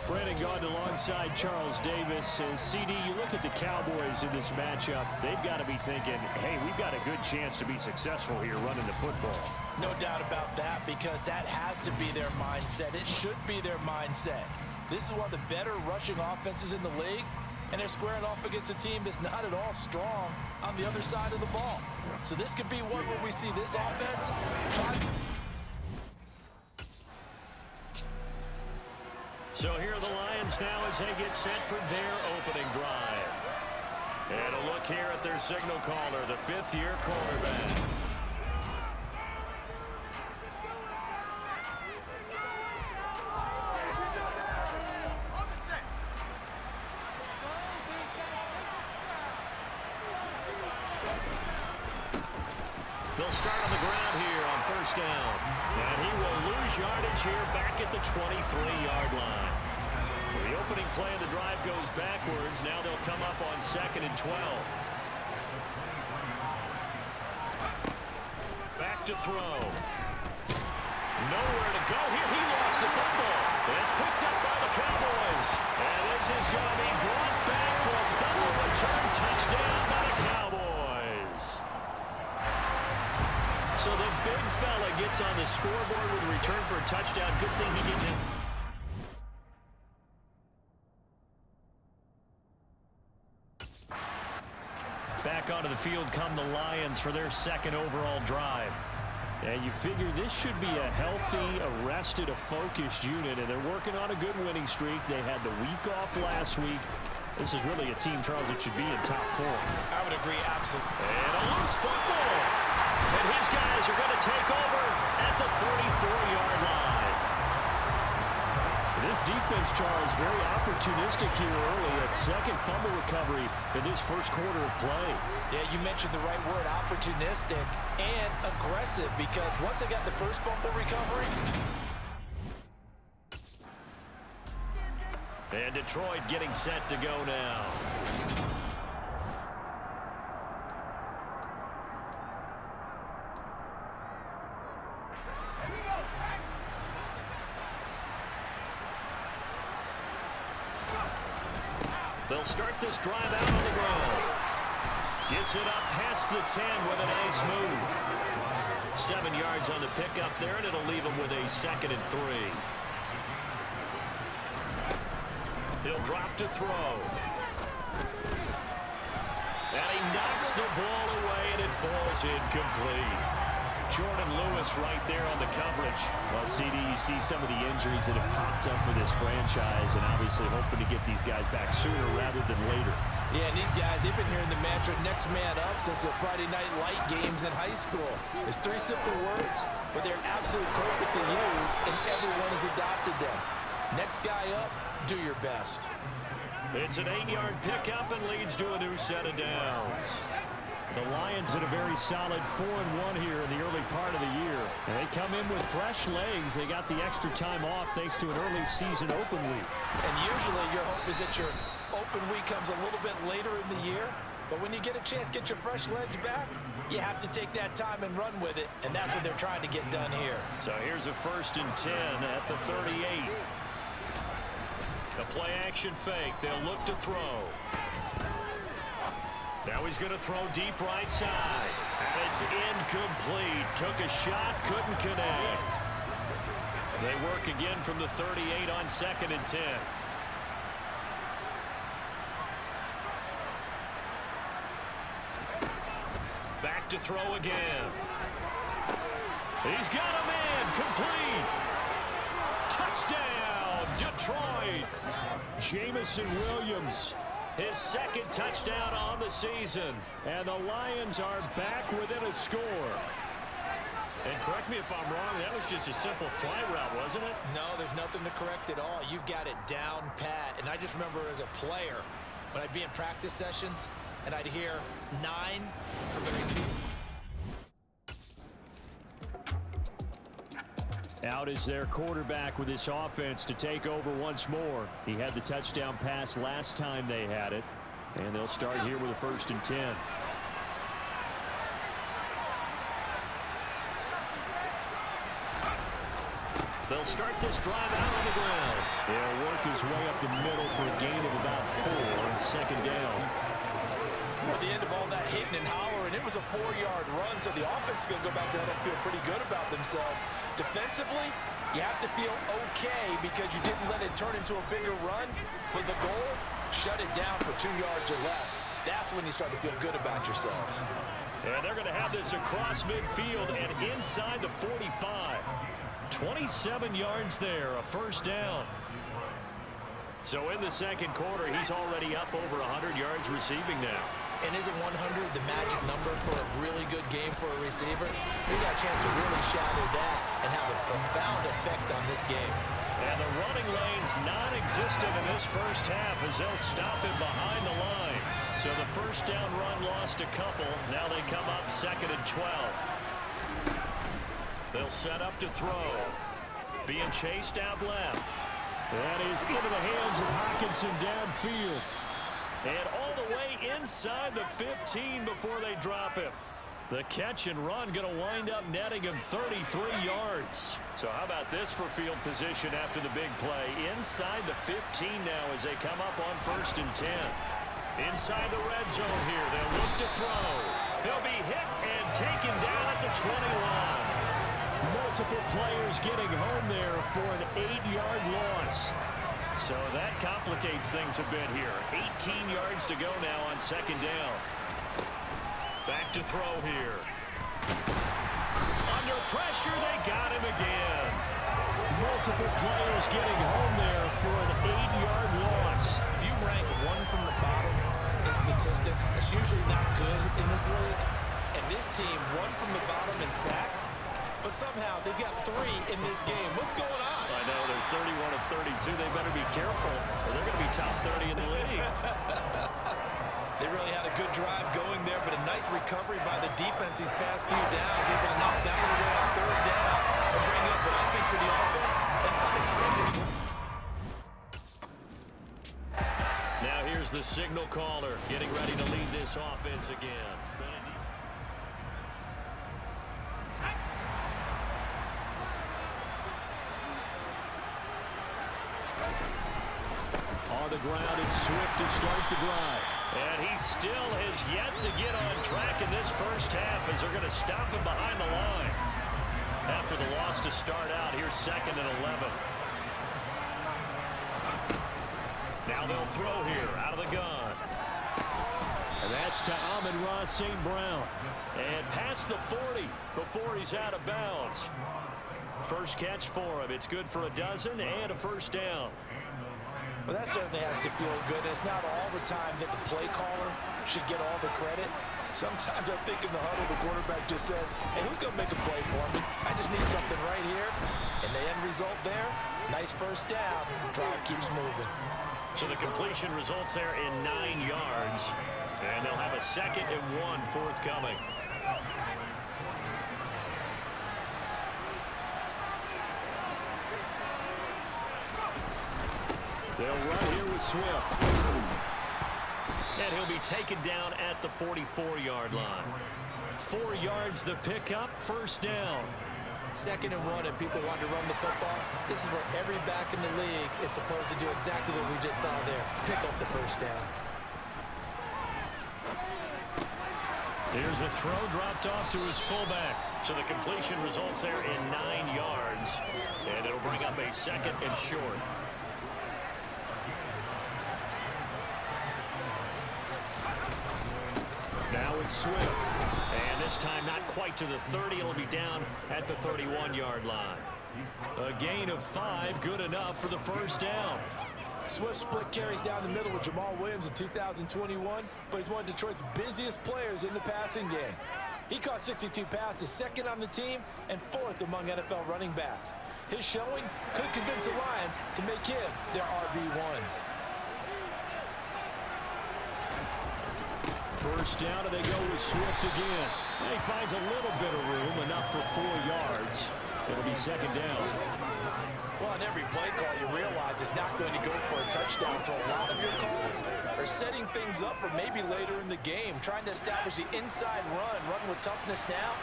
Brandon Gaudin alongside Charles Davis. And CD, you look at the Cowboys in this matchup, they've got to be thinking, hey, we've got a good chance to be successful here running the football. No doubt about that, because that has to be their mindset. It should be their mindset. This is one of the better rushing offenses in the league, and they're squaring off against a team that's not at all strong on the other side of the ball. So this could be one where we see this offense try. So here are the Lions now as they get set for their opening drive. And a look here at their signal caller, the fifth-year quarterback. They'll start on the ground here on first down. And he will lose yardage here back at the 23-yard line. The opening play of the drive goes backwards. Now they'll come up on 2nd and 12. Back to throw. Nowhere to go here. He lost the football. It's picked up by the Cowboys. And this is going to be brought back for a fumble return touchdown by the Cowboys. So the big fella gets on the scoreboard with a return for a touchdown. Good thing he didn't. Back onto the field come the Lions for their second overall drive. And you figure this should be a healthy, a focused unit, and they're working on a good winning streak. They had the week off last week. This is really a team, Charles, that should be in top 4. I would agree, absolutely. And a loose football. And his guys are going to take over at the 34-yard line. This defense, Charles, very opportunistic here early. A second fumble recovery in this first quarter of play. Yeah, you mentioned the right word, opportunistic and aggressive, because once they got the first fumble recovery. And Detroit getting set to go now. They'll start this drive out on the ground. Gets it up past the 10 with a nice move. 7 yards on the pickup there, and it'll leave him with a 2nd and 3. He'll drop to throw. And he knocks the ball away, and it falls incomplete. Jordan Lewis right there on the coverage. Well, CD, you see some of the injuries that have popped up for this franchise, and obviously hoping to get these guys back sooner rather than later. Yeah, and these guys, they've been hearing the mantra next man up since the Friday night light games in high school. It's 3 simple words, but they're absolutely perfect to use, and everyone has adopted them. Next guy up, do your best. It's an 8-yard pickup and leads to a new set of downs. The Lions in a very solid 4-1 here in the early part of the year. And they come in with fresh legs. They got the extra time off thanks to an early season open week. And usually your hope is that your open week comes a little bit later in the year. But when you get a chance to get your fresh legs back, you have to take that time and run with it. And that's what they're trying to get done here. So here's a 1st and 10 at the 38. The play action fake. They'll look to throw. Now he's going to throw deep right side. And it's incomplete. Took a shot, couldn't connect. They work again from the 38 on 2nd and 10. Back to throw again. He's got a man. Complete. Touchdown, Detroit. Jamison Williams. His 2nd touchdown on the season. And the Lions are back within a score. And correct me if I'm wrong, that was just a simple fly route, wasn't it? No, there's nothing to correct at all. You've got it down pat. And I just remember as a player, when I'd be in practice sessions, and I'd hear 9 from the receiver. Out is their quarterback with this offense to take over once more. He had the touchdown pass last time they had it. And they'll start here with a 1st and 10. They'll start this drive out on the ground. They'll work his his way up the middle for a gain of about 4 on second down. At the end of all that hitting and hollering, it was a 4-yard run, so the offense is going to go back there and feel pretty good about themselves. Defensively, you have to feel okay because you didn't let it turn into a bigger run. For the goal, shut it down for 2 yards or less. That's when you start to feel good about yourselves. And they're going to have this across midfield and inside the 45. 27 yards there, a first down. So in the second quarter, he's already up over 100 yards receiving now. And isn't 100 the magic number for a really good game for a receiver? So he got a chance to really shatter that and have a profound effect on this game. And the running lane's non-existent in this first half as they'll stop him behind the line. So the first down run lost a couple. Now they come up 2nd and 12. They'll set up to throw. Being chased out left. That is into the hands of Hockenson downfield. And all the way inside the 15 before they drop him. The catch and run going to wind up netting him 33 yards. So how about this for field position after the big play? Inside the 15 now as they come up on 1st and 10. Inside the red zone here. They'll look to throw. He'll be hit and taken down at the 20-line. Multiple players getting home there for an 8-yard loss. So that complicates things a bit here. 18 yards to go now on 2nd down. Back to throw here. Under pressure, they got him again. Multiple players getting home there for an 8-yard loss. If you rank one from the bottom in statistics, that's usually not good in this league. And this team, one from the bottom in sacks, but somehow they've got 3 in this game. What's going on? I know, they're 31 of 32. They better be careful, or they're going to be top 30 in the league. They really had a good drive going there, but a nice recovery by the defense these past few downs, able to knock that one away on 3rd down and bring up what I think for the offense, an unexpected. Now here's the signal caller getting ready to lead this offense again. On the ground, it's Swift to start the drive. And he still has yet to get on track in this first half as they're going to stop him behind the line. After the loss to start out, here's 2nd and 11. Now they'll throw here out of the gun. And that's to Amon-Ra St. Brown. And past the 40 before he's out of bounds. First catch for him. It's good for a dozen and a first down. Well, that certainly has to feel good. It's not all the time that the play caller should get all the credit. Sometimes I think in the huddle, the quarterback just says, hey, who's going to make a play for me? I just need something right here. And the end result there, nice first down. Drive keeps moving. So the completion results there in 9 yards. And they'll have a 2nd and 1 forthcoming. They'll run here with Swift. And he'll be taken down at the 44-yard line. 4 yards the pickup, first down. 2nd and 1, and people want to run the football. This is where every back in the league is supposed to do exactly what we just saw there. Pick up the first down. Here's a throw dropped off to his fullback. So the completion results there in 9 yards. And it'll bring up a 2nd and short. Now it's Swift. And this time not quite to the 30. It'll be down at the 31-yard line. A gain of 5, good enough for the first down. Swift split carries down the middle with Jamal Williams in 2021, but he's one of Detroit's busiest players in the passing game. He caught 62 passes, 2nd on the team, and 4th among NFL running backs. His showing could convince the Lions to make him their RB1. First down, and they go with Swift again. And he finds a little bit of room, enough for 4 yards. It'll be 2nd down. Well, on every play call, you realize it's not going to go for a touchdown. So a lot of your calls are setting things up for maybe later in the game, trying to establish the inside run with toughness now.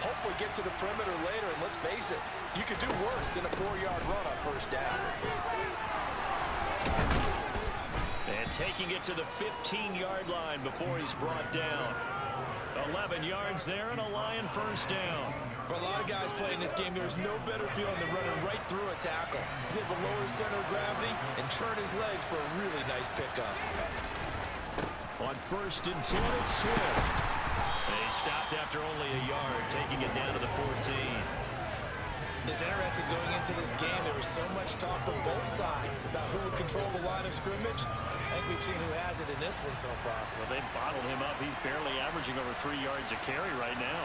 Hopefully get to the perimeter later, and let's face it, you could do worse than a 4-yard run on first down. And taking it to the 15-yard line before he's brought down. 11 yards there and a Lion first down. For a lot of guys playing this game, there's no better feeling than running right through a tackle. He's able to lower his center of gravity and turn his legs for a really nice pickup. On 1st and 10, it's Swift. And he stopped after only a yard, taking it down to the 14. It's interesting going into this game. There was so much talk from both sides about who would control the line of scrimmage. I think we've seen who has it in this one so far. Well, they bottled him up. He's barely averaging over 3 yards a carry right now.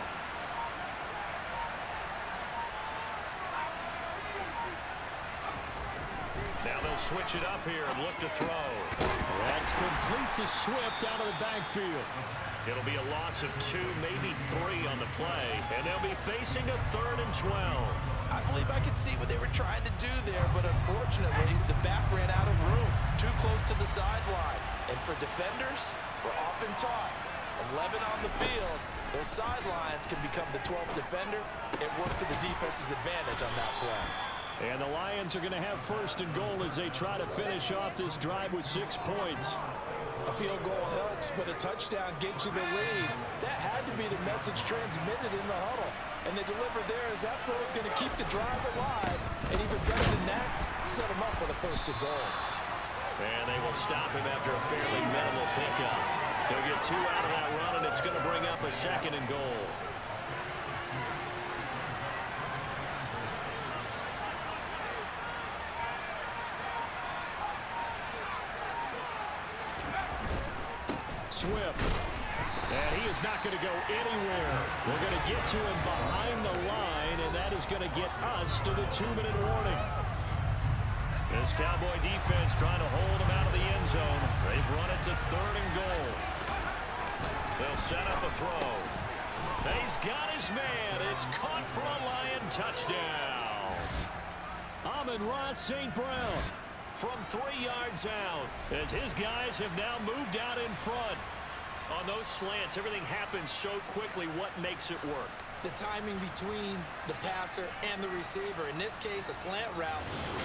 Now they'll switch it up here and look to throw. That's complete to Swift out of the backfield. It'll be a loss of 2, maybe 3 on the play, and they'll be facing a 3rd and 12. I believe I could see what they were trying to do there, but unfortunately, the back ran out of room, too close to the sideline. And for defenders, we're often taught, 11 on the field, those sidelines can become the 12th defender. It worked to the defense's advantage on that play. And the Lions are going to have 1st and goal as they try to finish off this drive with 6 points. A field goal helps, but a touchdown gets you the lead. That had to be the message transmitted in the huddle. And they delivered there as that throw is going to keep the drive alive. And even better than that, set them up with a 1st and goal. And they will stop him after a fairly minimal pickup. He'll get 2 out of that run, and it's going to bring up a 2nd and goal. Swift. And he is not going to go anywhere. We're going to get to him behind the line, and that is going to get us to the 2-minute warning. This Cowboy defense trying to hold him out of the end zone. They've run it to 3rd and goal. They'll set up a throw. He's got his man. It's caught for a Lion touchdown. Amon-Ra St. Brown from 3 yards out as his guys have now moved out in front. On those slants, everything happens so quickly. What makes it work? The timing between the passer and the receiver. In this case, a slant route.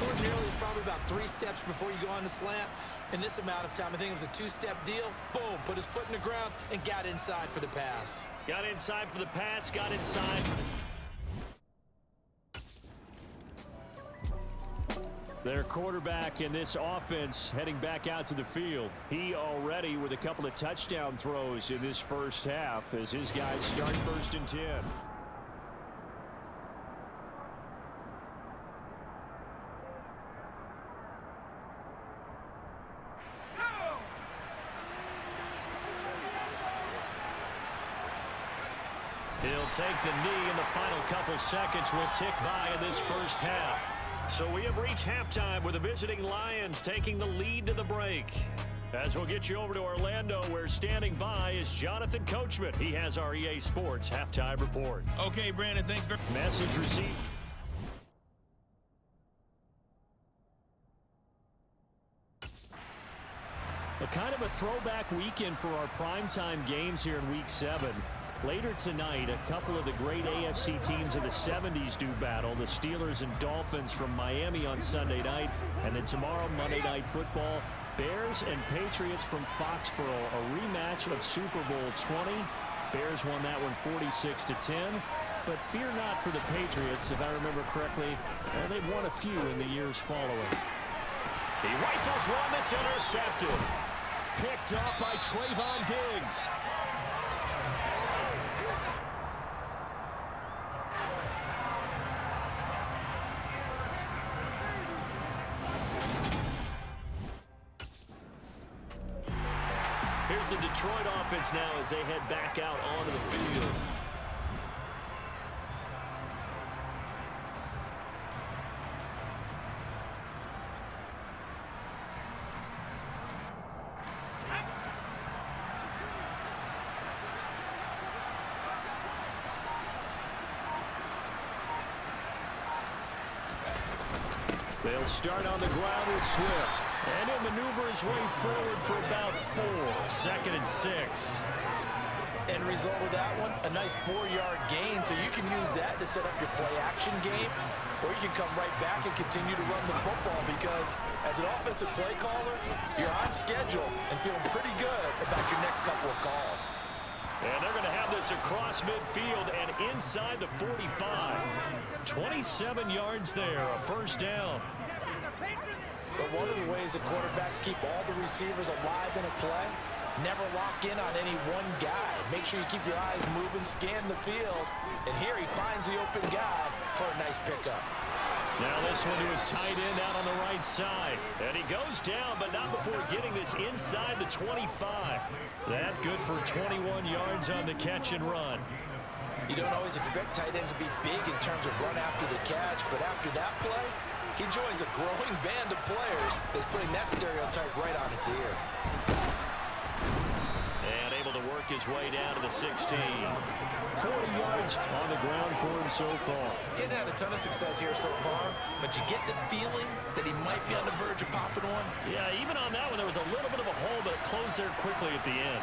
Ordinarily, it's probably about 3 steps before you go on the slant. In this amount of time, I think it was a 2-step deal. Boom, put his foot in the ground and got inside for the pass. Got inside for the pass, got inside. Their quarterback in this offense heading back out to the field. He already with a couple of touchdown throws in this first half as his guys start 1st and 10. He'll take the knee, and the final couple seconds will tick by in this first half. So we have reached halftime with the visiting Lions taking the lead to the break. As we'll get you over to Orlando, where standing by is Jonathan Coachman. He has our EA Sports halftime report. Okay, Brandon, thanks very much. Message received. A kind of a throwback weekend for our primetime games here in Week 7. Later tonight, a couple of the great AFC teams of the 70s do battle. The Steelers and Dolphins from Miami on Sunday night. And then tomorrow, Monday Night Football, Bears and Patriots from Foxborough. A rematch of Super Bowl 20. Bears won that one 46-10. But fear not for the Patriots, if I remember correctly. They've won a few in the years following. He rifles one that's intercepted. Picked up by Trayvon Diggs. Here's the Detroit offense now as they head back out onto the field. They'll start on the ground with Swift. And he'll maneuver his way forward for about 4. 2nd and 6. End result of that one, a nice 4-yard gain, so you can use that to set up your play-action game, or you can come right back and continue to run the football because as an offensive play caller, you're on schedule and feeling pretty good about your next couple of calls. And they're going to have this across midfield and inside the 45. 27 yards there, a first down. But one of the ways that quarterbacks keep all the receivers alive in a play, never lock in on any one guy. Make sure you keep your eyes moving, scan the field, and here he finds the open guy for a nice pickup. Now this one to his tight end out on the right side. And he goes down, but not before getting this inside the 25. That good for 21 yards on the catch and run. You don't always expect tight ends to be big in terms of run after the catch, but after that play, he joins a growing band of players that's putting that stereotype right on its ear. And able to work his way down to the 16. 40 yards on the ground for him so far. Getting had a ton of success here so far, but you get the feeling that he might be on the verge of popping one. Yeah, even on that one, there was a little bit of a hole, but it closed there quickly at the end.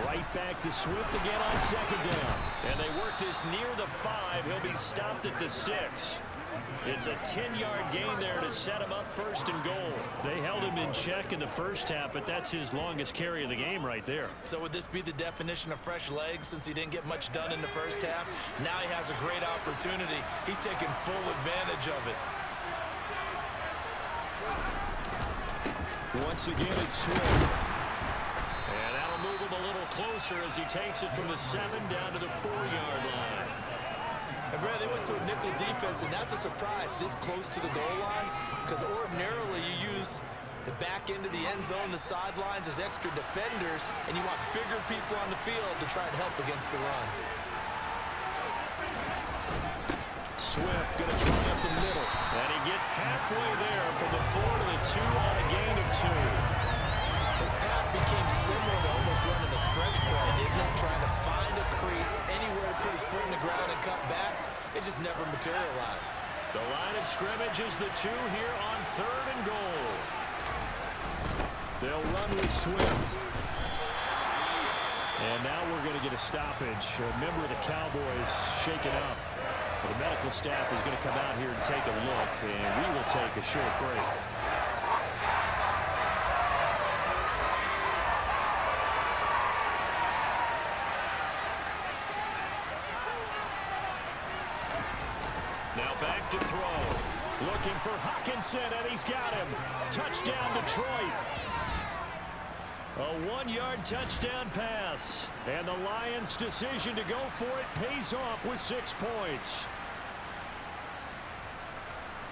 Right back to Swift again on second down. And they work this near the 5. He'll be stopped at the 6. It's a 10-yard gain there to set him up first and goal. They held him in check in the first half, but that's his longest carry of the game right there. So would this be the definition of fresh legs since he didn't get much done in the first half? Now he has a great opportunity. He's taking full advantage of it. Once again, it's Swift. And that'll move him a little closer as he takes it from the 7 down to the 4-yard line. And Brad, they went to a nickel defense, and that's a surprise this close to the goal line because ordinarily you use the back end of the end zone, the sidelines as extra defenders, and you want bigger people on the field to try and help against the run. Swift going to try up the middle. And he gets halfway there from the 4 to the 2 on a gain of 2. His path became similar to almost running a stretch play, didn't it? Trying to find a crease, anywhere to put his foot in the ground and cut back. It just never materialized. The line of scrimmage is the 2 here on 3rd and goal. They'll run with Swift. And now we're going to get a stoppage. A member of the Cowboys shaken up. The medical staff is going to come out here and take a look, and we will take a short break. Now back to throw. Looking for Hockenson, and he's got him. Touchdown, Detroit. A 1-yard touchdown pass. And the Lions' decision to go for it pays off with 6 points.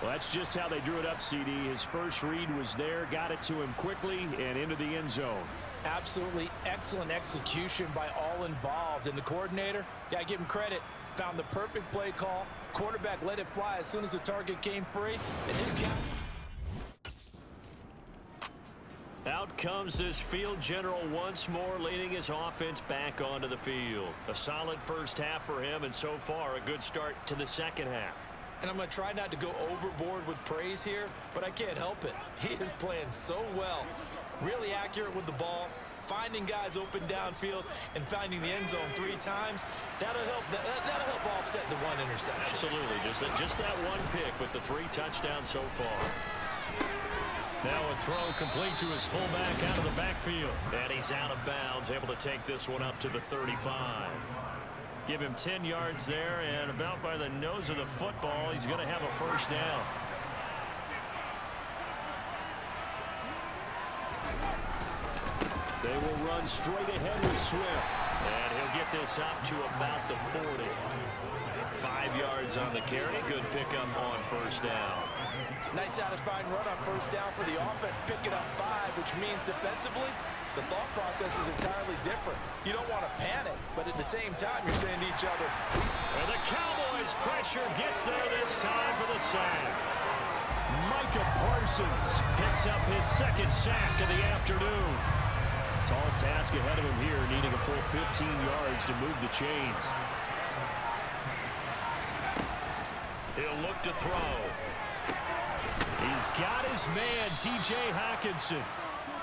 Well, that's just how they drew it up, CD. His first read was there, got it to him quickly, and into the end zone. Absolutely excellent execution by all involved. And the coordinator, got to give him credit, found the perfect play call. Quarterback let it fly as soon as the target came free. And his guy... Out comes this field general once more, leading his offense back onto the field. A solid first half for him, and so far a good start to the second half. And I'm going to try not to go overboard with praise here, but I can't help it. He is playing so well, really accurate with the ball, finding guys open downfield, and finding the end zone 3 times. That'll help offset the 1 interception. Absolutely, just that 1 pick with the 3 touchdowns so far. Now a throw complete to his fullback out of the backfield. And he's out of bounds, able to take this one up to the 35. Give him 10 yards there, and about by the nose of the football, he's going to have a first down. They will run straight ahead with Swift. And he'll get this up to about the 40. 5 yards on the carry. Good pickup on first down. Nice satisfying run on first down for the offense, picking up 5, which means defensively, the thought process is entirely different. You don't want to panic, but at the same time, you're saying to each other. And the Cowboys' pressure gets there this time for the sack. Micah Parsons picks up his 2nd sack of the afternoon. Tall task ahead of him here, needing a full 15 yards to move the chains. He'll look to throw. He's got his man, T.J. Hockenson.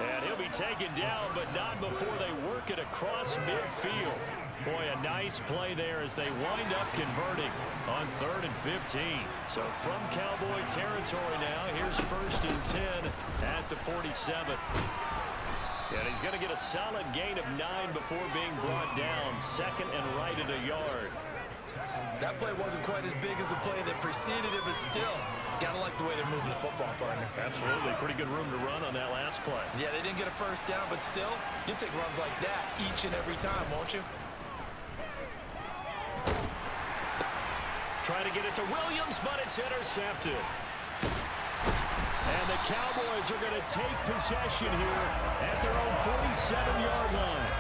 And he'll be taken down, but not before they work it across midfield. Boy, a nice play there as they wind up converting on 3rd and 15. So from Cowboy territory now, here's 1st and 10 at the 47. And he's going to get a solid gain of 9 before being brought down. 2nd and right at a yard. That play wasn't quite as big as the play that preceded it, but still, gotta like the way they're moving the football, partner. Absolutely. Pretty good room to run on that last play. Yeah, they didn't get a first down, but still, you'll take runs like that each and every time, won't you? Trying to get it to Williams, but it's intercepted. And the Cowboys are going to take possession here at their own 47-yard line.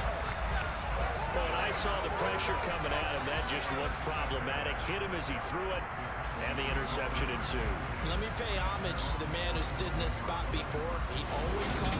Well, and I saw the pressure coming at him. That just looked problematic. Hit him as he threw it, and the interception ensued. Let me pay homage to the man who stood in this spot before. He always talked.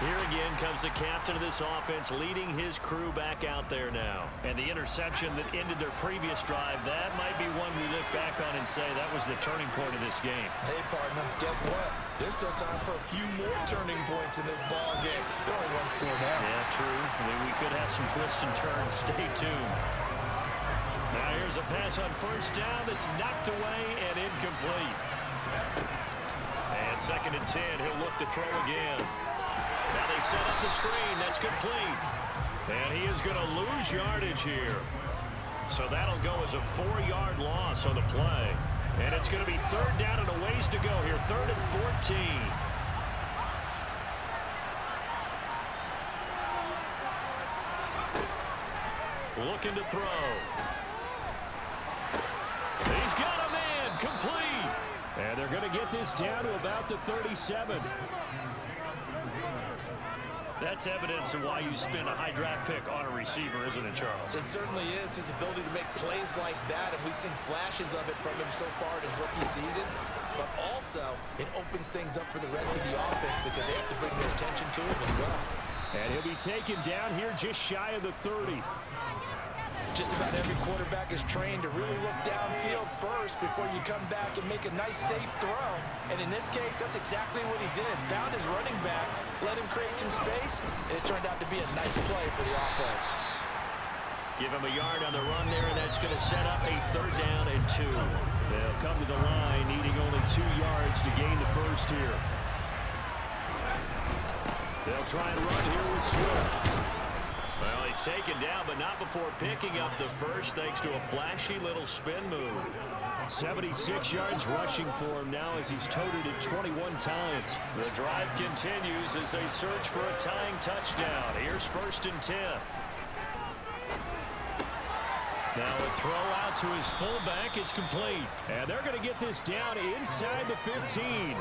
Here again comes the captain of this offense, leading his crew back out there now. And the interception that ended their previous drive, that might be one we look back on and say that was the turning point of this game. Hey, partner, guess what? There's still time for a few more turning points in this ball game. They're only one score now. Yeah, true. I mean, we could have some twists and turns. Stay tuned. Now here's a pass on 1st down that's knocked away and incomplete. And 2nd and 10, he'll look to throw again. Now they set up the screen. That's complete. And he is going to lose yardage here. So that'll go as a 4-yard loss on the play. And it's going to be 3rd down and a ways to go here. 3rd and 14. Looking to throw. He's got a man. Complete. And they're going to get this down to about the 37. That's evidence of why you spend a high draft pick on a receiver, isn't it, Charles? It certainly is. His ability to make plays like that, and we've seen flashes of it from him so far in his rookie season. But also, it opens things up for the rest of the offense because they have to bring their attention to him as well. And he'll be taken down here just shy of the 30. Just about every quarterback is trained to really look downfield first before you come back and make a nice, safe throw. And in this case, that's exactly what he did. Found his running back, let him create some space, and it turned out to be a nice play for the offense. Give him a yard on the run there, and that's going to set up a 3rd down and 2. They'll come to the line, needing only 2 yards to gain the first here. They'll try and run here with Swift. Well, he's taken down, but not before picking up the first, thanks to a flashy little spin move. 76 yards rushing for him now as he's toted it 21 times. The drive continues as they search for a tying touchdown. Here's 1st and 10. Now a throw out to his fullback is complete. And they're going to get this down inside the 15.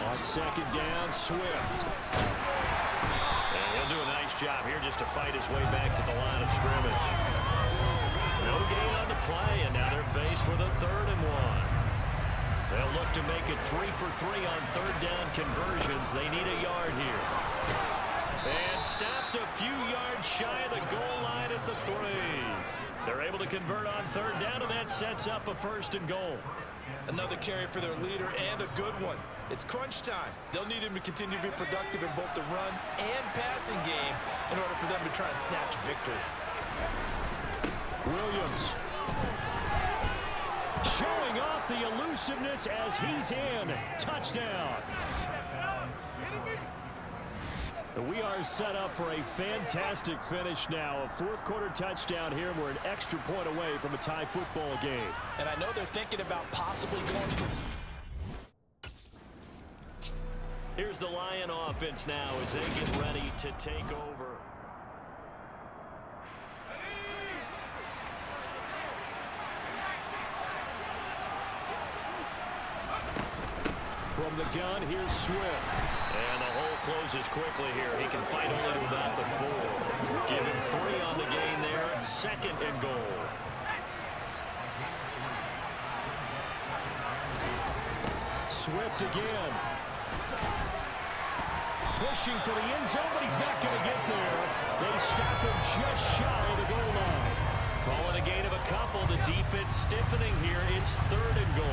On 2nd down, Swift. And he'll do a nice job here just to fight his way back to the line of scrimmage. No gain on the play, and now they're faced with a 3rd and 1. They'll look to make it 3 for 3 on 3rd down conversions. They need a yard here. And stopped a few yards shy of the goal line at the 3. They're able to convert on 3rd down, and that sets up a 1st and goal. Another carry for their leader, and a good one. It's crunch time. They'll need him to continue to be productive in both the run and passing game in order for them to try and snatch victory. Williams showing off the elusiveness as he's in. Touchdown. We are set up for a fantastic finish now. A 4th quarter touchdown here. We're an extra point away from a tie football game. And I know they're thinking about possibly going for... Here's the Lion offense now as they get ready to take over. From the gun, here's Swift. And the hole closes quickly here. He can fight only to about the 4. Give him 3 on the gain there. 2nd and goal. Swift again. Pushing for the end zone, but he's not going to get there. They stop him just shy of the goal line. Call it a gain of a couple. The defense stiffening here. It's 3rd and goal.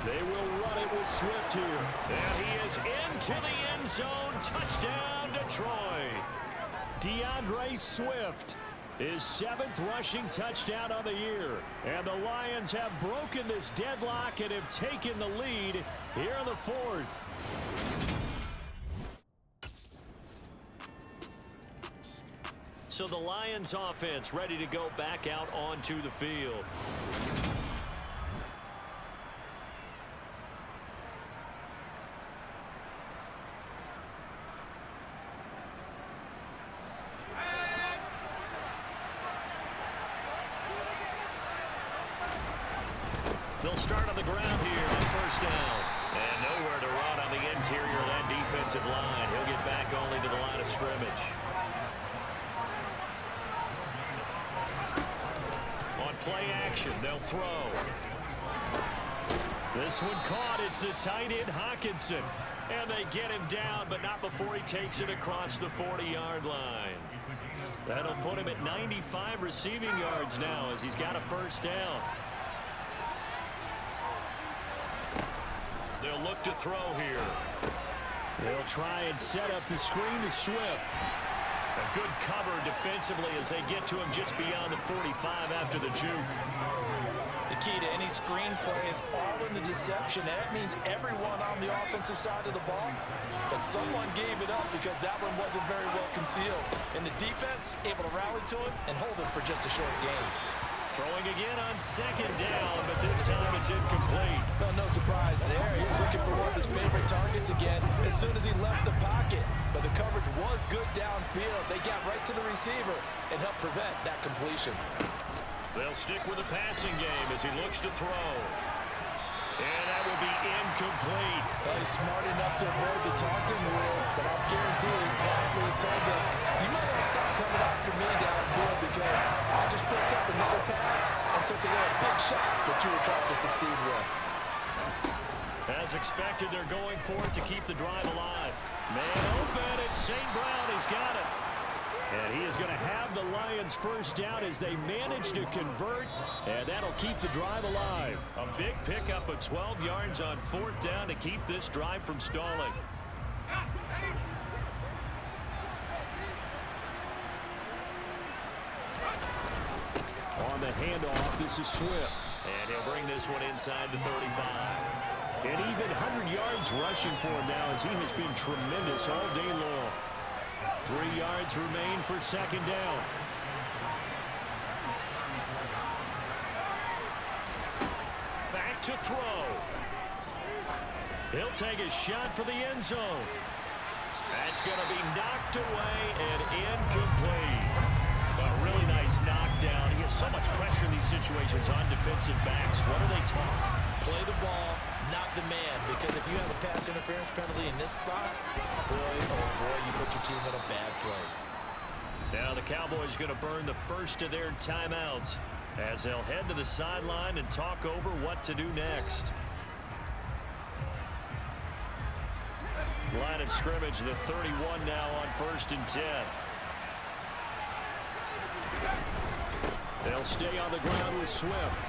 They will run it with Swift here. And he is into the end zone. Touchdown, Detroit. DeAndre Swift, his 7th rushing touchdown of the year. And the Lions have broken this deadlock and have taken the lead here in the 4th. So the Lions offense ready to go back out onto the field. They'll start on the ground here on 1st down. And nowhere to run on the interior of that defensive line. He'll get back only to the line of scrimmage. On play action, they'll throw. This one caught. It's the tight end, Hockenson. And they get him down, but not before he takes it across the 40-yard line. That'll put him at 95 receiving yards now as he's got a 1st down. They'll look to throw here. They'll try and set up the screen to Swift. A good cover defensively as they get to him just beyond the 45 after the juke. The key to any screen play is all in the deception. And that means everyone on the offensive side of the ball. But someone gave it up because that one wasn't very well concealed. And the defense able to rally to it and hold it for just a short game. Throwing again on 2nd down, but this time it's incomplete. Well, no surprise there. He was looking for one of his favorite targets again as soon as he left the pocket. But the coverage was good downfield. They got right to the receiver and helped prevent that completion. They'll stick with the passing game as he looks to throw. And that will be incomplete. Well, he's smart enough to avoid the taunting rule, but I'm guaranteeing quietly he's told them, you might want to stop coming after me downfield because I just broke up another pass and took away a big shot that you were trying to succeed with. As expected, they're going for it to keep the drive alive. Man open, it's St. Brown. He's got it. And he is going to have the Lions 1st down as they manage to convert, and that'll keep the drive alive. A big pickup of 12 yards on 4th down to keep this drive from stalling. On the handoff, this is Swift. And he'll bring this one inside the 35. And even 100 yards rushing for him now as he has been tremendous all day long. 3 yards remain for 2nd down. Back to throw. He'll take a shot for the end zone. That's going to be knocked away and incomplete. A really nice knockdown. He has so much pressure in these situations on defensive backs. What are they taught? Play the ball, not the man, because if you have a pass interference penalty in this spot, boy, oh boy, you put your team in a bad place. Now the Cowboys going to burn the first of their timeouts as they'll head to the sideline and talk over what to do next. Line of scrimmage, the 31 now on 1st and 10. They'll stay on the ground with Swift.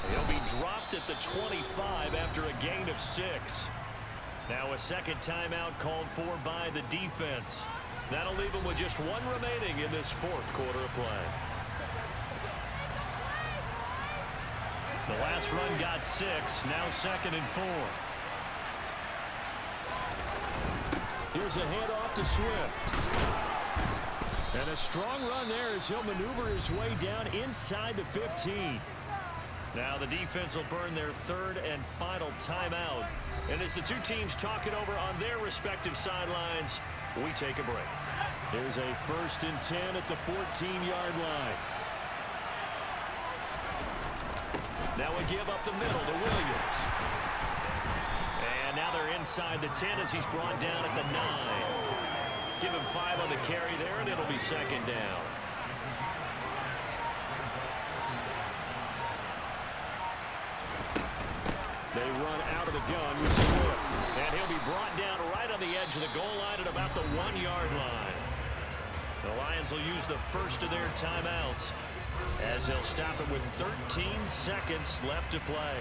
He'll be dropped at the 25 after a gain of 6. Now a 2nd timeout called for by the defense. That'll leave him with just 1 remaining in this 4th quarter of play. The last run got 6, now 2nd and 4. Here's a handoff to Swift. And a strong run there as he'll maneuver his way down inside the 15. Now the defense will burn their 3rd and final timeout. And as the two teams talk it over on their respective sidelines, we take a break. There's a 1st and 10 at the 14-yard line. Now we give up the middle to Williams. And now they're inside the 10 as he's brought down at the 9. Give him 5 on the carry there, and it'll be 2nd down. They run out of the gun with Swift. And he'll be brought down right on the edge of the goal line at about the 1-yard line. The Lions will use the first of their timeouts as they'll stop it with 13 seconds left to play.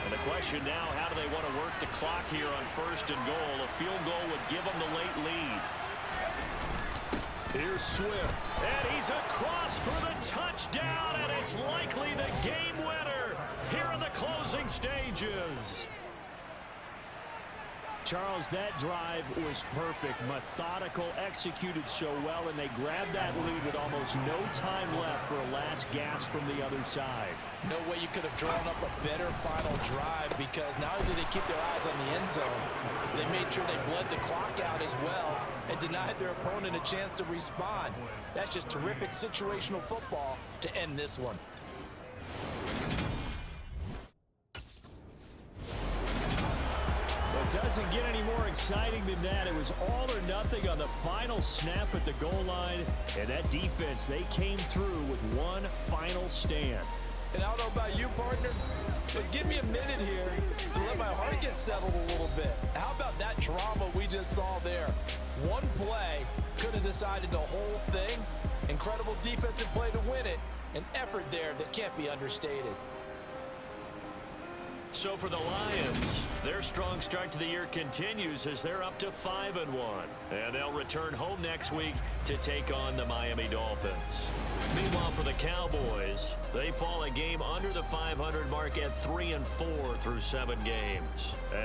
And the question now, how do they want to work the clock here on first and goal? A field goal would give them the late lead. Here's Swift. And he's across for the touchdown, and it's likely the game winner here in the closing stages. Charles, that drive was perfect, methodical, executed so well, and they grabbed that lead with almost no time left for a last gasp from the other side. No way you could have drawn up a better final drive, because not only did they keep their eyes on the end zone, they made sure they bled the clock out as well and denied their opponent a chance to respond. That's just terrific situational football to end this one. Doesn't get any more exciting than that. It was all or nothing on the final snap at the goal line. And that defense, they came through with one final stand. And I don't know about you, partner, but give me a minute here to let my heart get settled a little bit. How about that drama we just saw there? One play could have decided the whole thing. Incredible defensive play to win it. An effort there that can't be understated. So for the Lions, their strong start to the year continues as they're up to 5-1. And they'll return home next week to take on the Miami Dolphins. Meanwhile, for the Cowboys, they fall a game under the 500 mark at 3-4 through 7 games. And